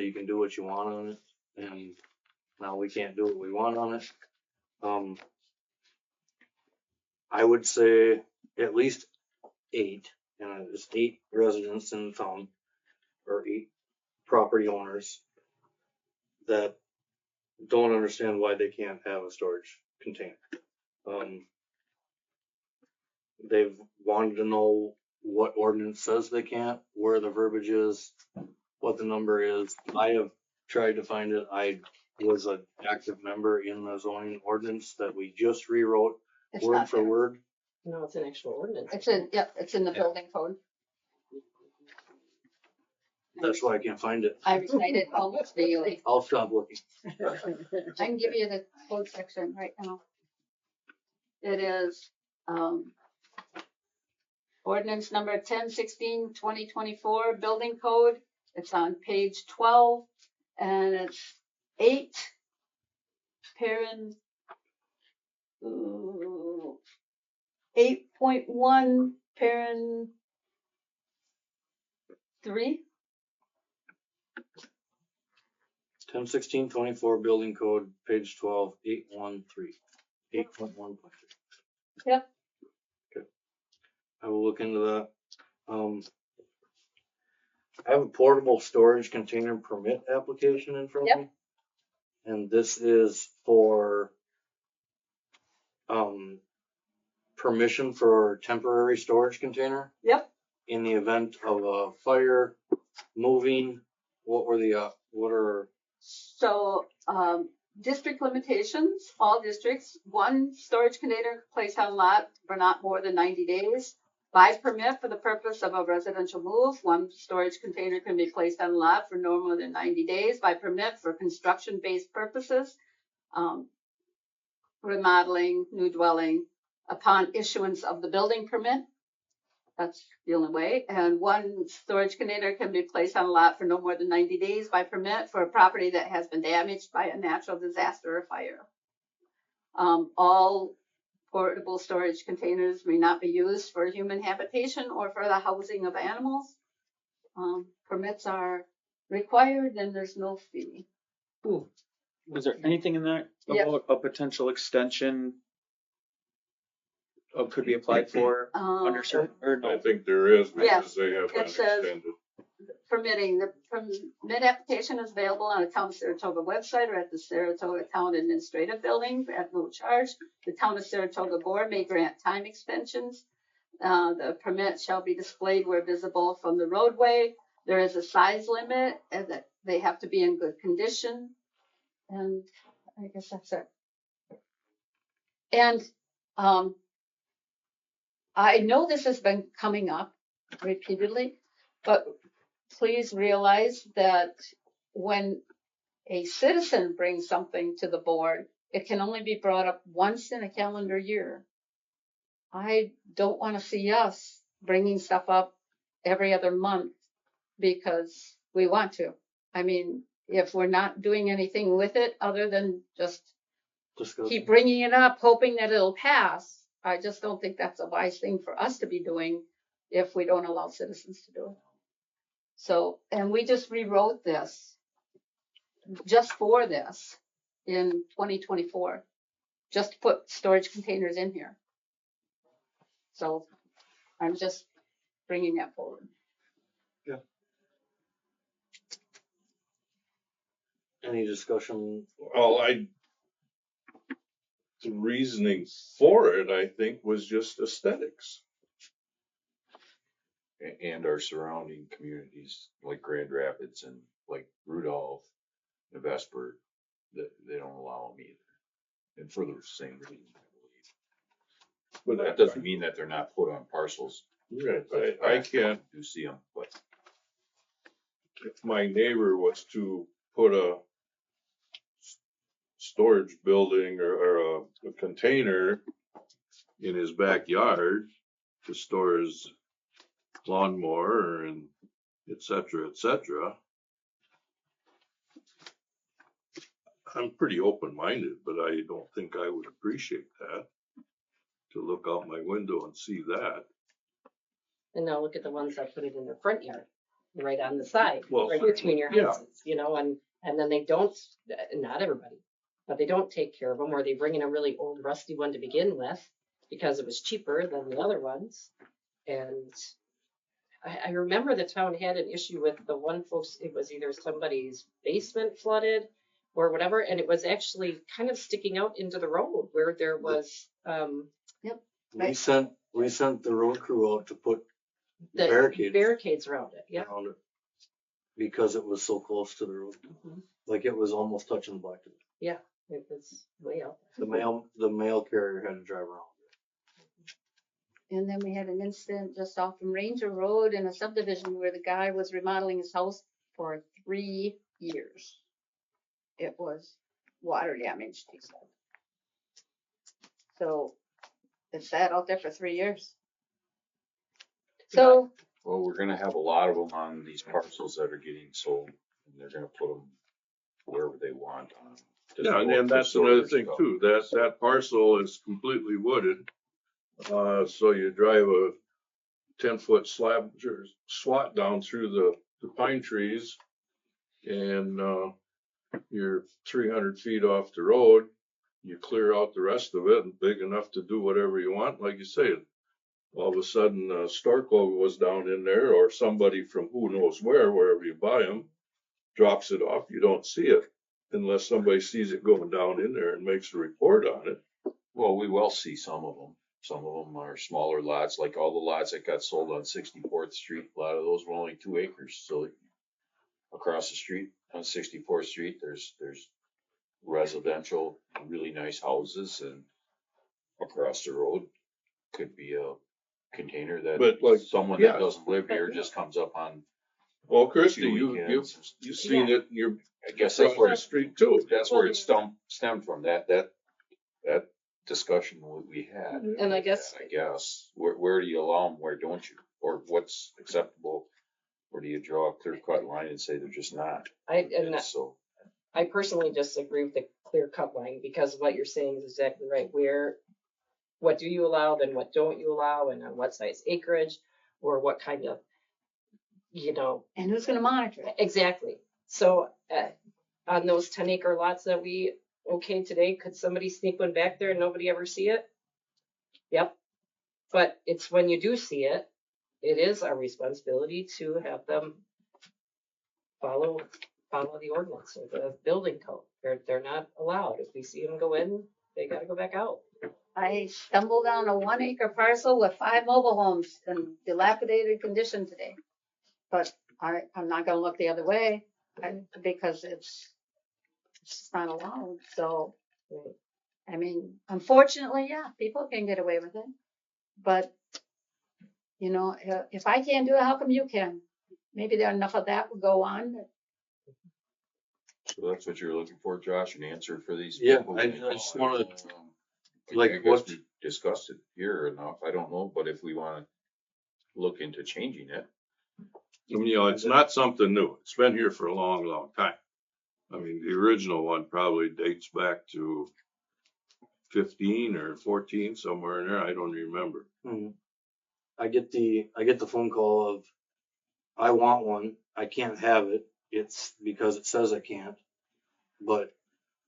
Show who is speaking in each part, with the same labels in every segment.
Speaker 1: you can do what you want on it, and now we can't do what we want on it. I would say at least 8, and there's 8 residents in the town, or 8 property owners that don't understand why they can't have a storage container. They've wanted to know what ordinance says they can't, where the verbiage is, what the number is. I have tried to find it. I was an active member in the zoning ordinance that we just rewrote word for word.
Speaker 2: No, it's an actual ordinance.
Speaker 3: It's in the building code.
Speaker 1: That's why I can't find it.
Speaker 3: I recite it almost daily.
Speaker 1: I'll stop looking.
Speaker 3: I can give you the code section right now. It is ordinance number 1016/2024 building code. It's on page 12 and it's 8 parent 8.1 parent 3.
Speaker 1: 1016/24 building code, page 12, 813. 8.1.
Speaker 3: Yep.
Speaker 1: Okay. I will look into that. I have a portable storage container permit application in front of me. And this is for permission for temporary storage container.
Speaker 3: Yep.
Speaker 1: In the event of a fire, moving, what are
Speaker 3: So district limitations, all districts, 1 storage container placed on lot for not more than 90 days. By permit for the purpose of a residential move, 1 storage container can be placed on lot for no more than 90 days. By permit for construction-based purposes, remodeling, new dwelling, upon issuance of the building permit. That's the only way. And 1 storage container can be placed on a lot for no more than 90 days by permit for a property that has been damaged by a natural disaster or fire. All portable storage containers may not be used for human habitation or for the housing of animals. Permits are required and there's no fee.
Speaker 4: Ooh. Was there anything in that about a potential extension could be applied for under certain, or no?
Speaker 5: I think there is because they have been extended.
Speaker 3: Permitting. The permit application is available on the Town of Saratoga website or at the Saratoga Town Administrative Building at no charge. The Town of Saratoga Board may grant time extensions. The permit shall be displayed where visible from the roadway. There is a size limit and that they have to be in good condition. And I guess that's it. And I know this has been coming up repeatedly, but please realize that when a citizen brings something to the board, it can only be brought up once in a calendar year. I don't want to see us bringing stuff up every other month because we want to. I mean, if we're not doing anything with it other than just keep bringing it up, hoping that it'll pass, I just don't think that's a wise thing for us to be doing if we don't allow citizens to do it. So, and we just rewrote this just for this in 2024, just to put storage containers in here. So I'm just bringing that forward.
Speaker 1: Yeah. Any discussion?
Speaker 5: Well, the reasoning for it, I think, was just aesthetics.
Speaker 6: And our surrounding communities like Grand Rapids and like Rudolph and Vesper, they don't allow them either. And for the same reason, I believe. But that doesn't mean that they're not put on parcels.
Speaker 5: Right. I can't
Speaker 6: do see them, but
Speaker 5: if my neighbor was to put a storage building or a container in his backyard to store his lawnmower and et cetera, I'm pretty open-minded, but I don't think I would appreciate that, to look out my window and see that.
Speaker 2: And now look at the ones that put it in their front yard. right on the side,
Speaker 5: Well,
Speaker 2: right between your
Speaker 5: yeah.
Speaker 2: houses, you know, and then they don't, not everybody, but they don't take care of them, or they bring in a really old rusty one to begin with because it was cheaper than the other ones. And I remember the town had an issue with the one folks, it was either somebody's basement flooded or whatever, and it was actually kind of sticking out into the road where there was,
Speaker 1: We sent the road crew out to put
Speaker 2: the barricades around it, yeah.
Speaker 1: around it because it was so close to the road.
Speaker 2: Mhm.
Speaker 1: Like it was almost touching the blacktop.
Speaker 2: Yeah, it was way out.
Speaker 1: The mail carrier had to drive around.
Speaker 3: And then we had an incident just off from Ranger Road in a subdivision where the guy was remodeling his house for 3 years. It was water damage, he said. So it's sat out there for 3 years. So,
Speaker 6: Well, we're gonna have a lot of them on these parcels that are getting sold, and they're gonna put them wherever they want on.
Speaker 5: Yeah, and that's another thing too, that parcel is completely wooded. So you drive a 10-foot slab or SWAT down through the pine trees and, you're 300 feet off the road. You clear out the rest of it and big enough to do whatever you want. Like you say, all of a sudden, Storco was down in there or somebody from who knows wherever you buy them, drops it off. You don't see it unless somebody sees it going down in there and makes a report on it.
Speaker 6: Well, we will see some of them. Some of them are smaller lots, like all the lots that got sold on 64th Street. A lot of those were only 2 acres. So across the street on 64th Street, there's residential, really nice houses, and across the road could be a container that
Speaker 5: But like,
Speaker 6: someone
Speaker 5: yeah.
Speaker 6: that doesn't live here just comes up on.
Speaker 5: Well, Christie,
Speaker 6: Few
Speaker 5: you've
Speaker 6: weekends.
Speaker 5: seen it in your
Speaker 6: I guess that's
Speaker 5: across
Speaker 6: where
Speaker 5: the street too.
Speaker 6: that's where it stemmed from. That discussion we had.
Speaker 2: And I guess-
Speaker 6: Where do you allow them? Where don't you? Or what's acceptable? Where do you draw a clear cut line and say they're just not? So
Speaker 2: I personally disagree with the clear cut line because what you're saying is exactly right. What do you allow, then what don't you allow, and on what size acreage, or what kind of,
Speaker 3: and who's gonna monitor it?
Speaker 2: exactly. So on those 10-acre lots that we okayed today, could somebody sneak one back there and nobody ever see it? Yep. But it's when you do see it, it is our responsibility to have them follow the ordinance or the building code. They're not allowed. If we see them go in, they gotta go back out.
Speaker 3: I stumbled on a 1-acre parcel with 5 mobile homes in dilapidated condition today. But I'm not gonna look the other way because it's not allowed. So, I mean, unfortunately, yeah, people can get away with it. But, if I can't do it, how come you can? Maybe there enough of that will go on.
Speaker 6: So that's what you're looking for, Josh, an answer for these
Speaker 1: Yeah,
Speaker 6: people?
Speaker 1: I just wanna,
Speaker 6: I
Speaker 1: like,
Speaker 6: guess
Speaker 1: what-
Speaker 6: we discussed it here enough, I don't know, but if we wanna look into changing it.
Speaker 5: I mean, it's not something new. It's been here for a long, long time. I mean, the original one probably dates back to 15 or 14, somewhere in there. I don't remember.
Speaker 1: I get the phone call of, I want one. I can't have it. It's because it says I can't. But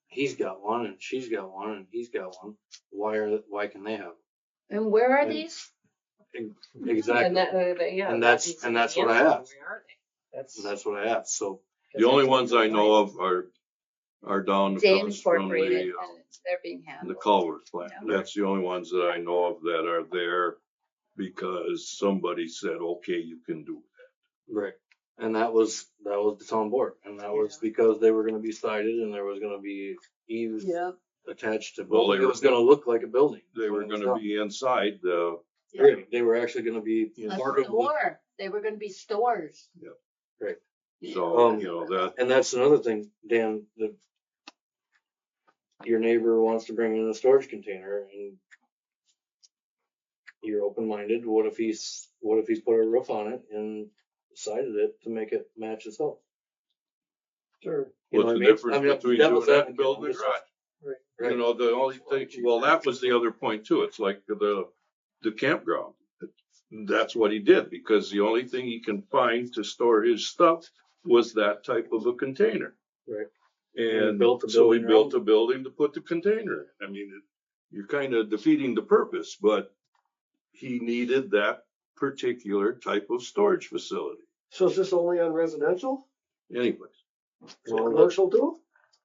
Speaker 1: he's got one and she's got one and he's got one. Why can they have it?
Speaker 3: And where are
Speaker 1: And-
Speaker 3: these?
Speaker 1: Exactly.
Speaker 2: And that, yeah.
Speaker 1: And
Speaker 2: that
Speaker 1: that's-
Speaker 2: needs to
Speaker 1: and
Speaker 2: be
Speaker 1: that's what I
Speaker 2: answered.
Speaker 1: asked.
Speaker 2: Where are they?
Speaker 1: That's what I asked. So
Speaker 5: The only ones I know of are down the
Speaker 3: Dane
Speaker 5: coast from
Speaker 3: Incorporated,
Speaker 5: the
Speaker 3: and they're being handled.
Speaker 5: culvert plant.
Speaker 3: Yeah.
Speaker 5: That's the only ones that I know of that are there because somebody said, okay, you can do
Speaker 1: right. And that was the town board. And that was because they were gonna be sided and there was gonna be eaves
Speaker 3: Yeah.
Speaker 1: attached to
Speaker 5: Well,
Speaker 1: building.
Speaker 5: they
Speaker 1: It was gonna look like a building.
Speaker 5: that. They were
Speaker 1: when it was
Speaker 5: gonna
Speaker 1: done.
Speaker 5: be inside the,
Speaker 1: Right. They were actually gonna be
Speaker 3: A
Speaker 1: part of the,
Speaker 3: store. They were gonna be stores.
Speaker 1: Right.
Speaker 5: so,
Speaker 1: Um,
Speaker 5: that,
Speaker 1: and that's another thing, Dan, your neighbor wants to bring in a storage container and you're open-minded. What if he's put a roof on it and sided it to make it match his house? Sure.
Speaker 5: what's the difference between doing that and building a garage?
Speaker 1: Right.
Speaker 5: You know, the only thing, well, that was the other point too. It's like the campground. That's what he did, because the only thing he can find to store his stuff was that type of a container.
Speaker 1: Right.
Speaker 5: And
Speaker 1: built a
Speaker 5: so he
Speaker 1: building
Speaker 5: built
Speaker 1: around
Speaker 5: a building to put the container in. I mean, you're kind of defeating the purpose, but he needed that particular type of storage facility.
Speaker 7: So is this only on residential?
Speaker 5: Anyways,
Speaker 7: Commercial too?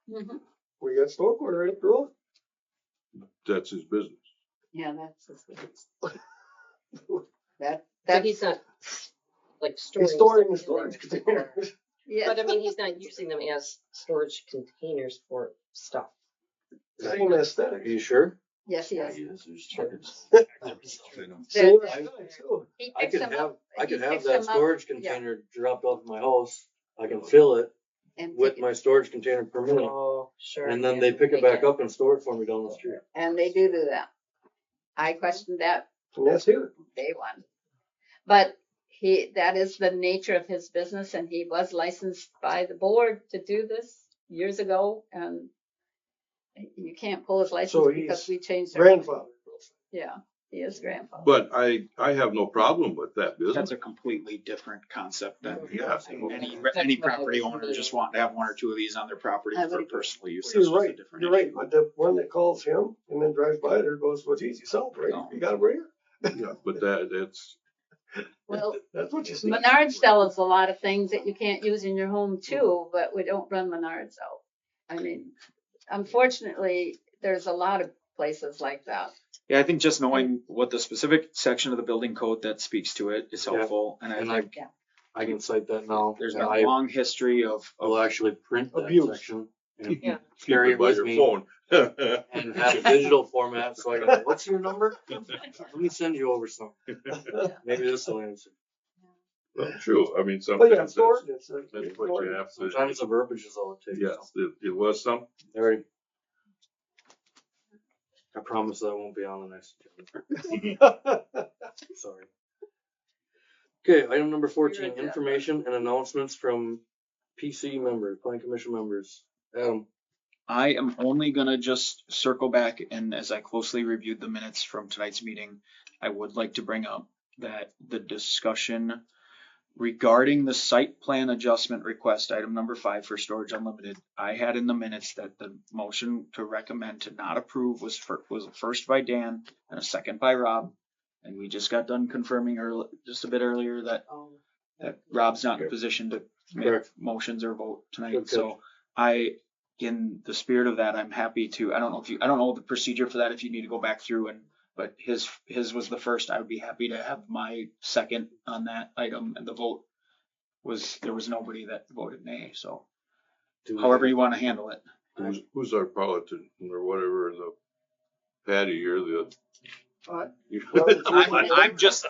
Speaker 3: Mhm.
Speaker 7: We got stormwater after all.
Speaker 5: that's his business.
Speaker 3: Yeah, that's that.
Speaker 2: But he's not like storing.
Speaker 7: He's storing the
Speaker 2: stuff in
Speaker 7: storage
Speaker 2: there.
Speaker 7: containers.
Speaker 3: Yeah.
Speaker 2: But I mean, he's not using them as storage containers for stuff.
Speaker 7: Same aesthetic.
Speaker 1: Are you sure?
Speaker 3: Yes, he
Speaker 6: Yeah,
Speaker 3: is.
Speaker 6: he is. There's
Speaker 2: Sure.
Speaker 6: tons of stuff in 'em.
Speaker 7: Same
Speaker 3: There-
Speaker 7: aesthetic too.
Speaker 3: He
Speaker 1: I
Speaker 3: picks
Speaker 1: could
Speaker 3: them
Speaker 1: have,
Speaker 3: up.
Speaker 1: I could
Speaker 3: he
Speaker 1: have
Speaker 3: picks
Speaker 1: that
Speaker 3: them up,
Speaker 1: storage
Speaker 3: yeah,
Speaker 1: container dropped off at my house. I can fill it
Speaker 3: and
Speaker 1: with
Speaker 3: take it-
Speaker 1: my storage container per minute.
Speaker 2: Oh, sure.
Speaker 1: And then they pick it back up and store it for me down the street.
Speaker 3: and they do that. I questioned that
Speaker 7: And that's here.
Speaker 3: day one. But that is the nature of his business, and he was licensed by the board to do this years ago, and you can't pull his license
Speaker 7: So
Speaker 3: because
Speaker 7: he's
Speaker 3: we changed our.
Speaker 7: Grandfather.
Speaker 3: Yeah, he is grandfather.
Speaker 5: But I have no problem with that business.
Speaker 4: That's a completely different concept than
Speaker 5: Yeah.
Speaker 4: any property owner just wanting to have one or two of these on their property
Speaker 3: I
Speaker 4: for
Speaker 3: would-
Speaker 4: personal use.
Speaker 7: You're
Speaker 4: It's just a
Speaker 7: right,
Speaker 4: different
Speaker 7: you're right,
Speaker 4: issue.
Speaker 7: but the one that calls him and then drives by there goes, what's easy, sell, right?
Speaker 4: No.
Speaker 7: You got them right here.
Speaker 5: Yeah, but that's,
Speaker 3: Well,
Speaker 7: That's what you see.
Speaker 3: Menards sells a lot of things that you can't use in your home too, but we don't run Menards out. I mean, unfortunately, there's a lot of places like that.
Speaker 4: Yeah, I think just knowing what the specific section of the building code that speaks to it is
Speaker 1: Yeah.
Speaker 4: helpful. And I
Speaker 1: And
Speaker 4: think
Speaker 1: I can cite that now.
Speaker 4: there's
Speaker 1: and
Speaker 4: been
Speaker 1: I
Speaker 4: a long history of
Speaker 1: will actually print that
Speaker 7: Abuse.
Speaker 1: section and
Speaker 2: Yeah.
Speaker 5: keep
Speaker 1: carry
Speaker 5: it
Speaker 1: it
Speaker 5: by
Speaker 1: with
Speaker 5: your
Speaker 1: me
Speaker 5: phone.
Speaker 1: and have a digital format. So I go, what's your number? Let me send you over some. Maybe this will answer.
Speaker 5: Well, true, I mean,
Speaker 7: But Oh, yeah,
Speaker 5: sometimes
Speaker 7: storage,
Speaker 5: that's
Speaker 7: it's
Speaker 5: what you have to.
Speaker 1: Sometimes the verbiage is all it takes.
Speaker 5: Yes, it was some,
Speaker 1: Alright. I promise that won't be on the next agenda. Sorry. Okay, item number 14,
Speaker 3: You're a
Speaker 1: information and announcements from PC members, planning commission members. Adam,
Speaker 4: I am only gonna just circle back, and as I closely reviewed the minutes from tonight's meeting, I would like to bring up that the discussion regarding the site plan adjustment request, item number 5 for Storage Unlimited, I had in the minutes that the motion to recommend to not approve was first by Dan and a second by Rob. And we just got done confirming just a bit earlier that Rob's not in a position to make
Speaker 1: Correct.
Speaker 4: motions or vote tonight.
Speaker 1: Good catch.
Speaker 4: So in the spirit of that, I'm happy to, I don't know the procedure for that, if you need to go back through but his was the first. I would be happy to have my second on that item, and the vote there was nobody that voted nay. So however you want to handle it.
Speaker 5: who's our politician or whatever, the Patty or the.
Speaker 7: What?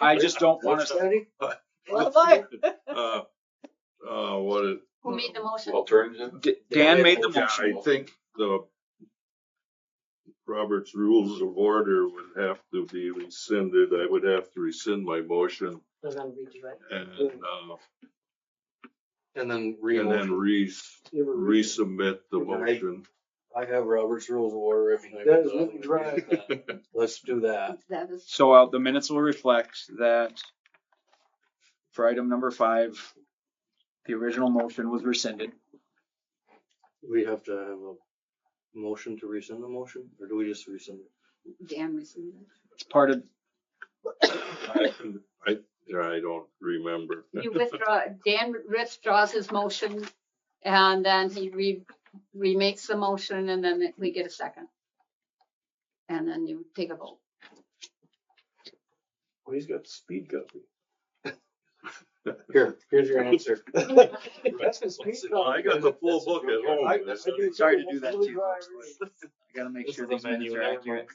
Speaker 4: I just don't want
Speaker 1: what's
Speaker 4: to.
Speaker 1: Kennedy?
Speaker 5: What is,
Speaker 3: Who made the motion?
Speaker 6: Alternative?
Speaker 4: Dan made the
Speaker 5: yeah,
Speaker 4: motion.
Speaker 5: I think the Robert's Rules of Order would have to be rescinded. I would have to rescind my motion
Speaker 2: And then redo it.
Speaker 5: and
Speaker 1: And then
Speaker 5: resubmit the
Speaker 1: Okay.
Speaker 5: motion.
Speaker 1: I have Robert's Rules of Order if you like.
Speaker 7: That is really dry.
Speaker 1: Let's do that.
Speaker 3: That is,
Speaker 4: So the minutes will reflect that for item number 5, the original motion was rescinded.
Speaker 1: We have to have a motion to rescind the motion, or do we just rescind it?
Speaker 3: Dan received it.
Speaker 4: It's part of,
Speaker 5: I don't remember.
Speaker 3: You withdraw, Dan withdraws his motion, and then he remakes the motion, and then we get a second. And then you take a vote.
Speaker 7: Well, he's got the speed copy.
Speaker 1: Here's your answer.
Speaker 7: That's the speed copy.
Speaker 5: I got the full book at home.
Speaker 7: I do
Speaker 4: Sorry
Speaker 7: too.
Speaker 4: to do that
Speaker 7: Really
Speaker 4: to you,
Speaker 7: dry.
Speaker 4: I gotta make
Speaker 1: This
Speaker 4: sure
Speaker 1: is the
Speaker 4: these minutes
Speaker 1: menu,
Speaker 4: are
Speaker 1: never
Speaker 4: accurate.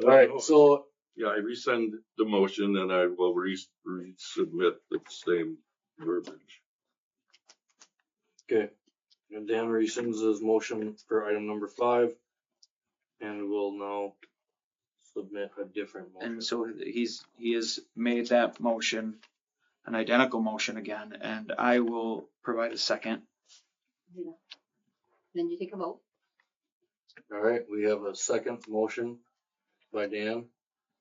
Speaker 1: Alright, so
Speaker 5: Yeah, I rescind the motion and I will resubmit the same verbiage.
Speaker 1: okay, and Dan rescinds his motion for item number 5, and we'll now submit a different motion.
Speaker 4: And so he has made that motion, an identical motion again, and I will provide a second.
Speaker 3: Then you take a vote.
Speaker 1: All right, we have a second motion by Dan.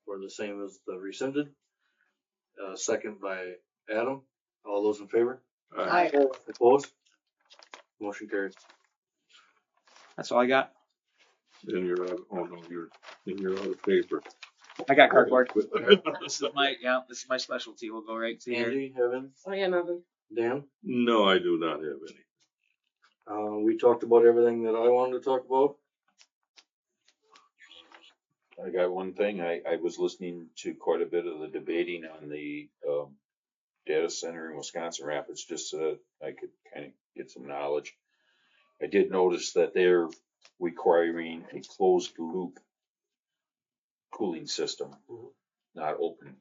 Speaker 1: or the same as the rescinded. Second by Adam. All those in favor?
Speaker 3: Aye.
Speaker 1: Opposed? Motion carried.
Speaker 4: That's all I got.
Speaker 5: Then you're out, oh no, you're out of paper.
Speaker 4: I got cardboard. This is my specialty. We'll go right to here.
Speaker 1: Angie, Evan,
Speaker 2: Oh, yeah, nothing.
Speaker 1: Dan?
Speaker 5: No, I do not have any.
Speaker 1: We talked about everything that I wanted to talk about.
Speaker 6: I got one thing. I was listening to quite a bit of the debating on the data center in Wisconsin Rapids, just so that I could kind of get some knowledge. I did notice that they're requiring a closed loop cooling system, not open.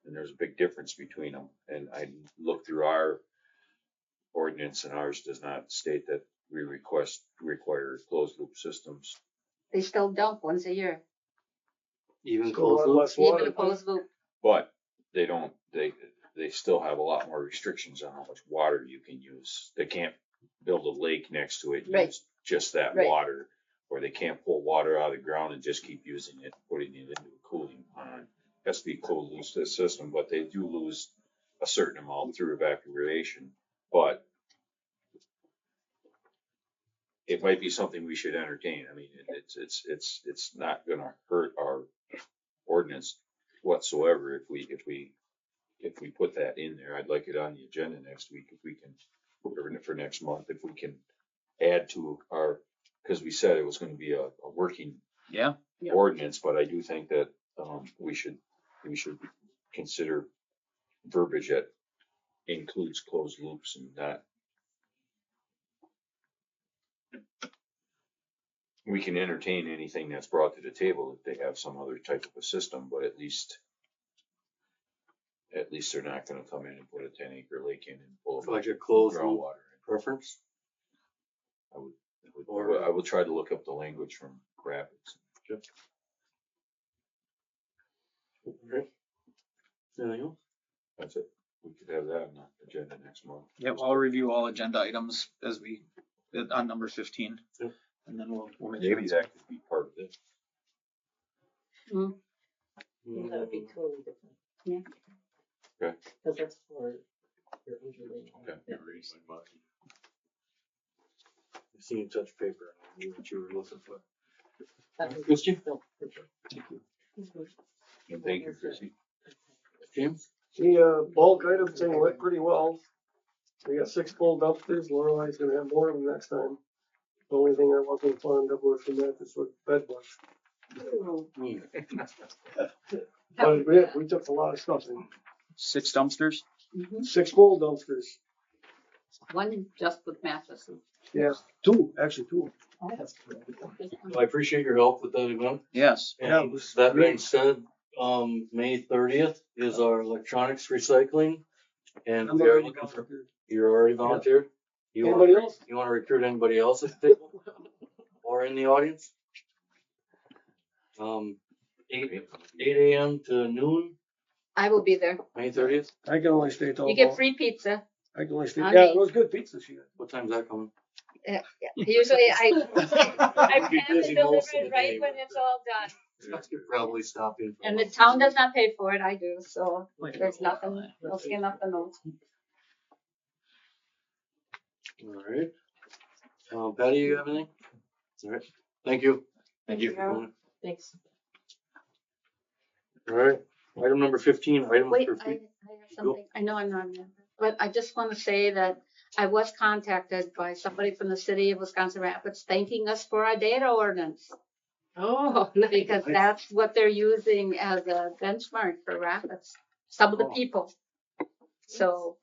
Speaker 6: And there's a big difference between them. And I looked through our ordinance, and ours does not state that we require closed loop systems.
Speaker 3: They still dump once a year,
Speaker 1: Even
Speaker 7: Still
Speaker 1: close
Speaker 7: have
Speaker 1: loop.
Speaker 7: less water.
Speaker 3: even a closed loop.
Speaker 6: But they don't, they still have a lot more restrictions on how much water you can use. They can't build a lake next to it and
Speaker 3: Right.
Speaker 6: use just that
Speaker 3: Right.
Speaker 6: water, or they can't pull water out of the ground and just keep using it, putting it into a cooling pond. Has to be closed loop system, but they do lose a certain amount through evaporation. But it might be something we should entertain. I mean, it's not gonna hurt our ordinance whatsoever if we put that in there. I'd like it on the agenda next week if we can, or for next month, if we can add to our, because we said it was gonna be a working
Speaker 4: Yeah.
Speaker 3: Yeah.
Speaker 6: ordinance, but I do think that, we should consider verbiage that includes closed loops and not. We can entertain anything that's brought to the table if they have some other type of a system, but at least they're not gonna come in and put a 10-acre lake in and pull
Speaker 1: Like a closed loop
Speaker 6: groundwater.
Speaker 1: preference.
Speaker 6: I will try to look up the language from Rapids.
Speaker 1: Okay. Anything else?
Speaker 6: That's it. We could have that on the agenda next month.
Speaker 4: Yep. I'll review all agenda items as we on number 15,
Speaker 1: Yep.
Speaker 4: and then we'll make
Speaker 6: Maybe that could be part of this.
Speaker 2: That would be totally different.
Speaker 3: Yeah.
Speaker 6: Okay.
Speaker 2: Cause that's for your underling.
Speaker 6: Okay.
Speaker 2: Yeah.
Speaker 5: You read my mind.
Speaker 1: I seen you touch paper. I knew what you were looking for.
Speaker 2: That was-
Speaker 1: Christie?
Speaker 2: no, for sure.
Speaker 6: And thank you, Chrissy.
Speaker 1: James?
Speaker 7: The bulk item thing went pretty well. We got 6 full dumpsters. Lorelai's gonna have more of them next time. The only thing I wasn't fond of was the mattress with bed bugs. But we took a lot of stuff in.
Speaker 4: 6 dumpsters.
Speaker 7: 6 full dumpsters.
Speaker 3: One just with mattresses.
Speaker 7: Yeah, 2, actually 2.
Speaker 1: I appreciate your help with that event.
Speaker 4: Yes.
Speaker 7: Yeah, it
Speaker 1: And
Speaker 7: was
Speaker 1: that being
Speaker 7: great.
Speaker 1: said, May 30th is our electronics recycling. And
Speaker 7: I'm
Speaker 1: we are
Speaker 7: already
Speaker 1: looking for,
Speaker 7: volunteered.
Speaker 1: you're already volunteered? You
Speaker 7: Anybody
Speaker 1: wanna-
Speaker 7: else?
Speaker 1: You wanna recruit anybody else at the table? Or in the audience? 8 AM to noon,
Speaker 3: I will be there.
Speaker 1: May 30th?
Speaker 7: I can only stay till.
Speaker 3: You get free pizza.
Speaker 7: I can only stay.
Speaker 3: on
Speaker 7: Yeah,
Speaker 3: me.
Speaker 7: it was good pizza she had.
Speaker 1: What time's that coming?
Speaker 3: Yeah, yeah. Usually I
Speaker 1: I'll be
Speaker 3: plan to
Speaker 1: busy
Speaker 3: deliver
Speaker 1: most of
Speaker 3: it
Speaker 1: the
Speaker 3: right
Speaker 1: day,
Speaker 3: when
Speaker 1: but-
Speaker 3: it's all done.
Speaker 1: I could probably stop in. for
Speaker 3: And the
Speaker 1: lunch.
Speaker 3: town does not pay for it, I do, so there's nothing, no skin off the nose.
Speaker 1: Alright. Patty, you have anything? Alright, thank you.
Speaker 2: Thank you.
Speaker 1: for coming.
Speaker 2: Thanks.
Speaker 1: Alright, item number 15, item
Speaker 3: Wait,
Speaker 1: for.
Speaker 3: I have something, I know I'm not, a member, but I just want to say that I was contacted by somebody from the city of Wisconsin Rapids thanking us for our data ordinance.
Speaker 2: Oh,
Speaker 3: Because that's what they're using as a benchmark for Rapids, some of the
Speaker 1: Oh.
Speaker 3: people. So,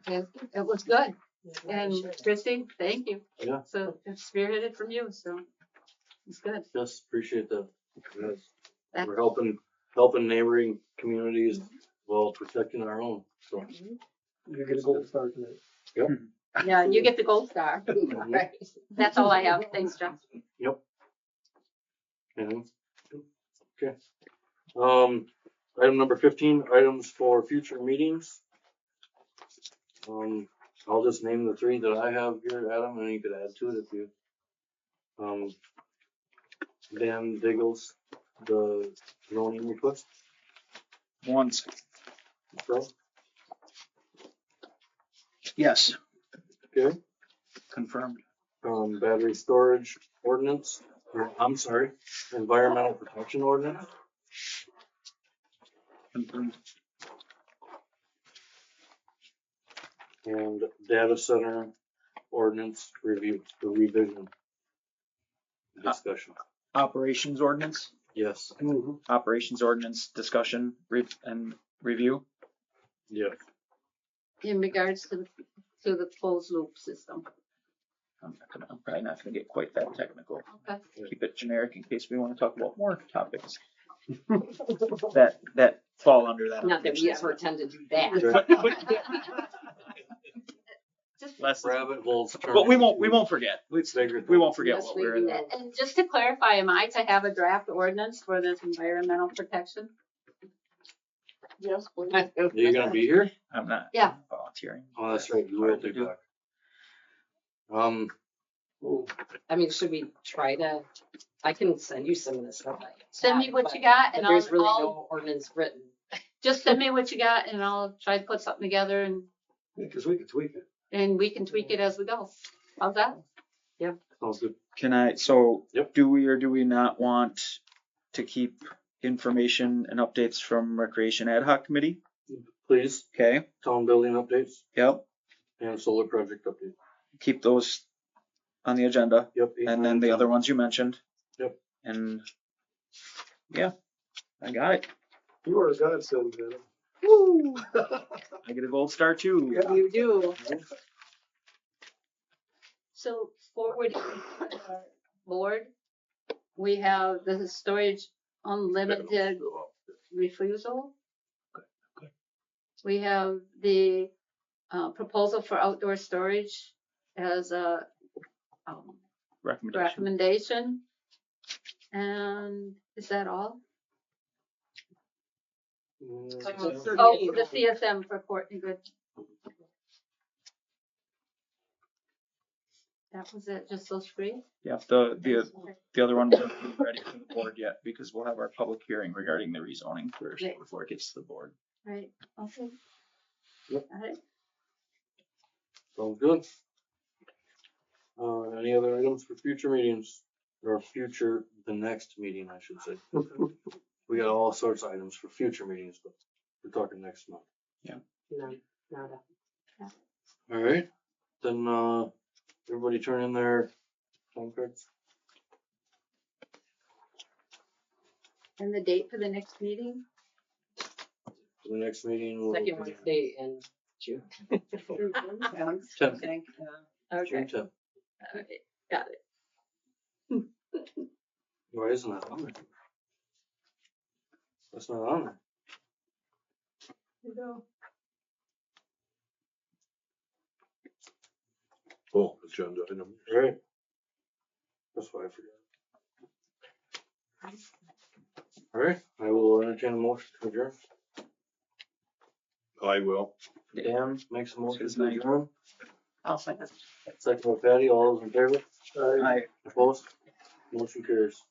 Speaker 3: it was good. And Christine, thank you.
Speaker 1: Yeah.
Speaker 3: So it's spearheaded from you, so it's good.
Speaker 1: Yes, appreciate that. Yes.
Speaker 3: That-
Speaker 1: We're helping neighboring communities while protecting our own, so.
Speaker 7: You get a gold star tonight.
Speaker 3: Yeah, you get the gold star.
Speaker 1: Mhm.
Speaker 3: Right. That's all I have. Thanks, John.
Speaker 1: Mhm. Okay. Item number 15, items for future meetings. I'll just name the 3 that I have here, Adam, and you could add to it if you. Dan Diggles, the zoning request.
Speaker 4: One second.
Speaker 1: So,
Speaker 4: Yes,
Speaker 1: okay,
Speaker 4: confirmed.
Speaker 1: battery storage ordinance, or, I'm sorry, environmental protection ordinance.
Speaker 4: Confirmed.
Speaker 1: And data center ordinance review, the revision. Discussion,
Speaker 4: Operations ordinance,
Speaker 1: yes,
Speaker 4: operations ordinance discussion and review.
Speaker 1: yeah,
Speaker 3: In regards to the closed loop system.
Speaker 4: I'm probably not gonna get quite that technical.
Speaker 3: Okay.
Speaker 4: Keep it generic in case we want to talk about more topics that fall under that.
Speaker 2: Not that we ever tend to do that.
Speaker 3: Just,
Speaker 4: Less,
Speaker 1: rabbit holes.
Speaker 4: but we won't forget.
Speaker 1: Bigger
Speaker 4: We won't forget
Speaker 2: Yes,
Speaker 4: what
Speaker 2: we
Speaker 4: we're in.
Speaker 2: do.
Speaker 3: and just to clarify, am I to have a draft ordinance for this environmental protection?
Speaker 7: Yes, please.
Speaker 1: Are you gonna be here?
Speaker 4: I'm not
Speaker 3: Yeah.
Speaker 4: volunteering.
Speaker 1: Oh, that's right, you will be back.
Speaker 2: I mean, should we try to, I can send you some of the stuff. I
Speaker 3: Send me
Speaker 2: have,
Speaker 3: what
Speaker 2: but-
Speaker 3: you got
Speaker 2: but
Speaker 3: and
Speaker 2: there's really
Speaker 3: I'll
Speaker 2: no ordinance written.
Speaker 3: just send me what you got and I'll try to put something together
Speaker 7: Because we can tweak it.
Speaker 3: and we can tweak it as we go. How's that?
Speaker 1: Sounds good.
Speaker 4: Can I, so
Speaker 1: Yep.
Speaker 4: do we or do we not want to keep information and updates from Recreation Ad Hoc Committee?
Speaker 1: Please,
Speaker 4: Okay,
Speaker 1: town building updates
Speaker 4: yep,
Speaker 1: and solar project update.
Speaker 4: keep those on the agenda.
Speaker 1: Yep.
Speaker 4: And then the other ones you mentioned.
Speaker 1: Yep.
Speaker 4: And yeah, I got it.
Speaker 7: You are a godsend, man.
Speaker 3: Woo!
Speaker 4: I get a gold star too.
Speaker 7: Yeah.
Speaker 2: You do.
Speaker 3: So forward our board, we have the storage unlimited refusal. We have the proposal for outdoor storage as a
Speaker 4: Recommendation.
Speaker 3: recommendation. And is that all?
Speaker 1: Mm,
Speaker 3: Oh, the CSM for Courtney Good. That was it, just those three?
Speaker 4: Yeah, the other one wasn't ready for the board yet because we'll have our public hearing regarding the rezoning first
Speaker 3: Right.
Speaker 4: before it gets to the board.
Speaker 3: Right, okay.
Speaker 1: Yep.
Speaker 3: Got it.
Speaker 1: Sounds good. Any other items for future meetings or the next meeting, I should say. We got all sorts of items for future meetings, but we're talking next month.
Speaker 2: No, nada.
Speaker 1: All right, then, everybody turn in their phone cards.
Speaker 3: And the date for the next meeting?
Speaker 1: For the next meeting. will
Speaker 2: Second
Speaker 1: be
Speaker 2: Wednesday in June.
Speaker 1: 10th,
Speaker 3: Okay,
Speaker 1: June 10th.
Speaker 3: okay, got it.
Speaker 1: Why isn't that on there? That's not on there.
Speaker 5: Oh, agenda item.
Speaker 1: Right. That's why I forgot. All right, I will entertain a motion to adjourn.
Speaker 5: I will.
Speaker 1: Dan makes a motion
Speaker 4: His
Speaker 1: to
Speaker 4: name.
Speaker 1: adjourn.
Speaker 3: I'll second.
Speaker 1: Second by Patty, all those in favor?
Speaker 7: I
Speaker 4: I
Speaker 1: Opposed? Motion carries.